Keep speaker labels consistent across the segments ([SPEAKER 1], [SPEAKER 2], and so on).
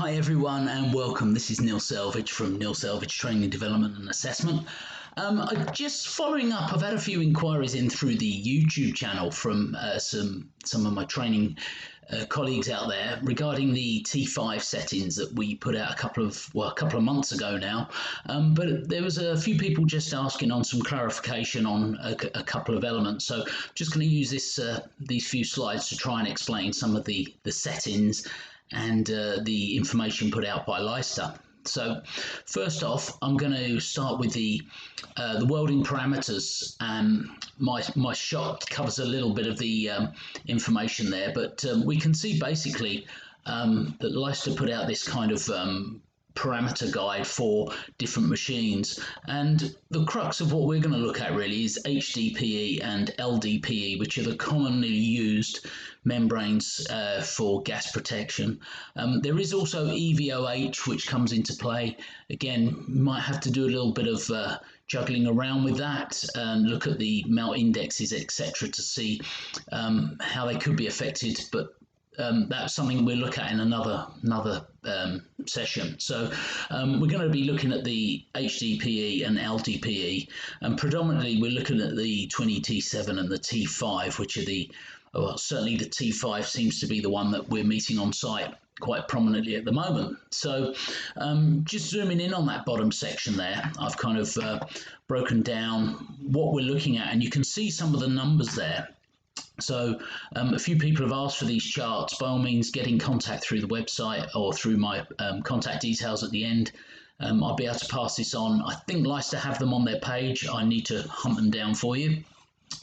[SPEAKER 1] Hi everyone and welcome. This is Neil Selvage from Neil Selvage Training Development and Assessment. Just following up, I've had a few inquiries in through the YouTube channel from some of my training colleagues out there regarding the T5 settings that we put out a couple of months ago now. But there was a few people just asking on some clarification on a couple of elements. So just going to use these few slides to try and explain some of the settings and the information put out by Leicester. So first off, I'm going to start with the welding parameters. My shot covers a little bit of the information there, but we can see basically that Leicester put out this kind of parameter guide for different machines, and the crux of what we're going to look at really is Hdpe and Ldpe, which are the commonly used membranes for gas protection. There is also EVOH, which comes into play. Again, might have to do a little bit of juggling around with that and look at the melt indexes, etc., to see how they could be affected, but that's something we'll look at in another session. So we're going to be looking at the Hdpe and Ldpe, and predominantly we're looking at the Twinny T7 and the T5, which are certainly the T5 seems to be the one that we're meeting on site quite prominently at the moment. So just zooming in on that bottom section there, I've kind of broken down what we're looking at, and you can see some of the numbers there. So a few people have asked for these charts. By all means, get in contact through the website or through my contact details at the end. I'll be able to pass this on. I think Leicester have them on their page. I need to hunt them down for you.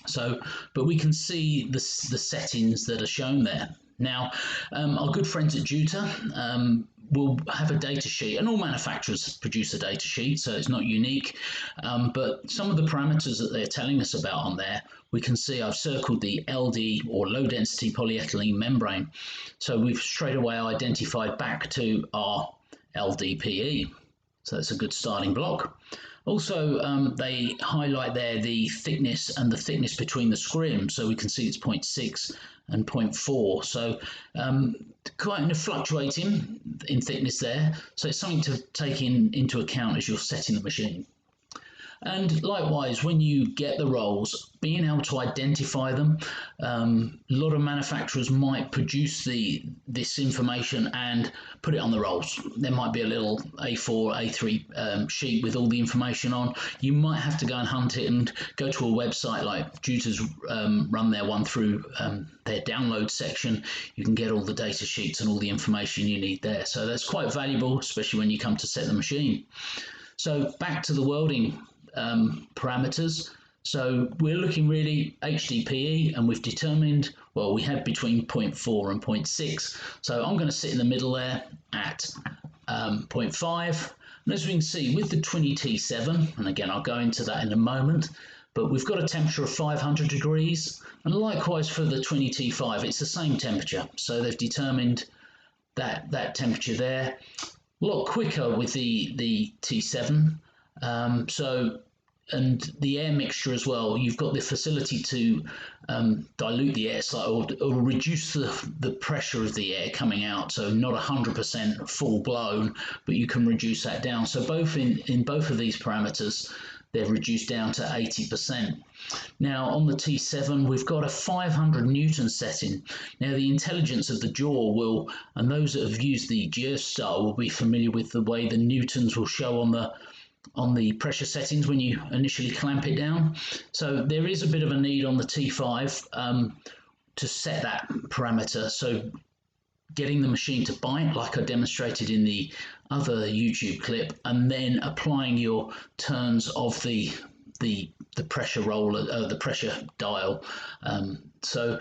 [SPEAKER 1] So, but we can see the settings that are shown there. Now, our good friends at Hdpe will have a data sheet, and all manufacturers produce a data sheet, so it's not unique. But some of the parameters that they're telling us about on there, we can see I've circled the LD or low density polyethylene membrane. So we've straight away identified back to our Ldpe. So that's a good starting block. Also, they highlight there the thickness and the thickness between the scrims. So we can see it's 0.6 and 0.4. So kind of fluctuating in thickness there. So it's something to take into account as you're setting the machine. And likewise, when you get the rolls, being able to identify them, a lot of manufacturers might produce this information and put it on the rolls. There might be a little A4, A3 sheet with all the information on. You might have to go and hunt it and go to a website like Hdpe's run their one through their download section. You can get all the data sheets and all the information you need there. So that's quite valuable, especially when you come to set the machine. So back to the welding parameters. So we're looking really Hdpe, and we've determined, well, we had between 0.4 and 0.6. So I'm going to sit in the middle there at 0.5. And as we can see with the Twinny T7, and again, I'll go into that in a moment, but we've got a temperature of 500 degrees. And likewise for the Twinny T5, it's the same temperature. So they've determined that temperature there. A lot quicker with the T7. And the air mixture as well, you've got the facility to dilute the air slightly or reduce the pressure of the air coming out, so not 100% full blown, but you can reduce that down. So both in both of these parameters, they've reduced down to 80%. Now on the T7, we've got a 500 Newton setting. Now the intelligence of the jaw will, and those that have used the Geostar will be familiar with the way the Newtons will show on the pressure settings when you initially clamp it down. So there is a bit of a need on the T5 to set that parameter. So getting the machine to bite, like I demonstrated in the other YouTube clip, and then applying your turns of the pressure roller, the pressure dial. So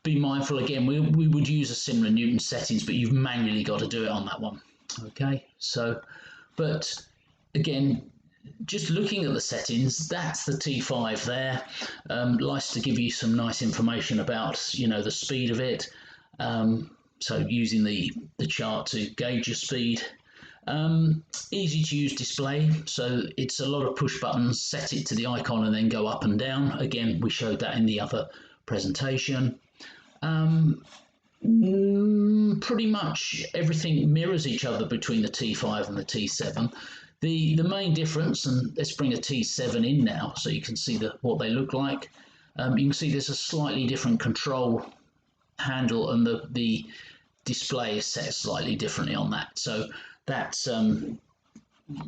[SPEAKER 1] be mindful again, we would use a similar Newton settings, but you've manually got to do it on that one. Okay, so, but again, just looking at the settings, that's the T5 there. Likes to give you some nice information about, you know, the speed of it. So using the chart to gauge your speed. Easy to use display, so it's a lot of push buttons, set it to the icon and then go up and down. Again, we showed that in the other presentation. pretty much everything mirrors each other between the T5 and the T7. The main difference, and let's bring a T7 in now so you can see what they look like. You can see there's a slightly different control handle, and the display is set slightly differently on that. So that's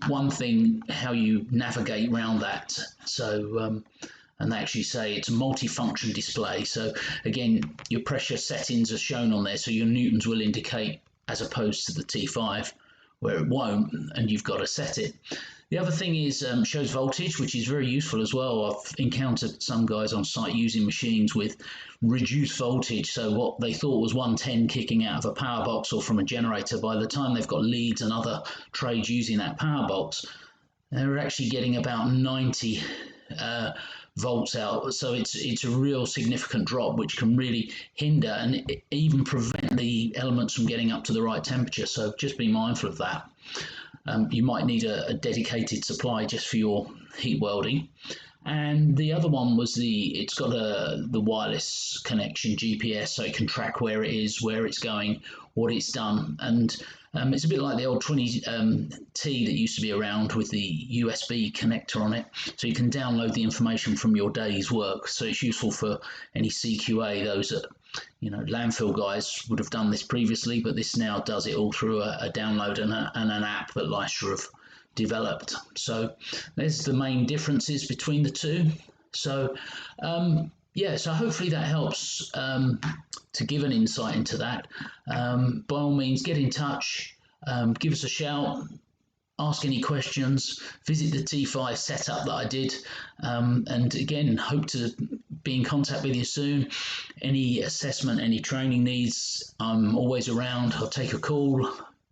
[SPEAKER 1] one thing, how you navigate around that. So and they actually say it's a multi-function display. So again, your pressure settings are shown on there, so your newtons will indicate, as opposed to the T5 where it won't, and you've got to set it. The other thing is shows voltage, which is very useful as well. I've encountered some guys on site using machines with reduced voltage, so what they thought was 110 kicking out of a power box or from a generator, by the time they've got leads and other trades using that power box, they're actually getting about 90 volts out. So it's a real significant drop, which can really hinder and even prevent the elements from getting up to the right temperature. So just be mindful of that. You might need a dedicated supply just for your heat welding. And the other one was it's got the wireless connection, GPS, so it can track where it is, where it's going, what it's done. And it's a bit like the old Twinny T that used to be around with the USB connector on it. So you can download the information from your day's work. So it's useful for any CQA, those that, landfill guys would have done this previously, but this now does it all through a download and an app that Lystra have developed. So there's the main differences between the two. So so hopefully that helps to give an insight into that. By all means, get in touch, give us a shout, ask any questions, visit the T5 setup that I did, and again, hope to be in contact with you soon. Any assessment, any training needs, I'm always around. I'll take a call,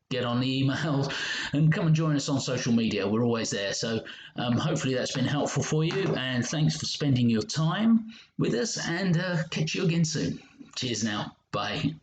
[SPEAKER 1] get on the email, and come and join us on social media. We're always there. So hopefully that's been helpful for you, and thanks for spending your time with us, and catch you again soon. Cheers now. Bye.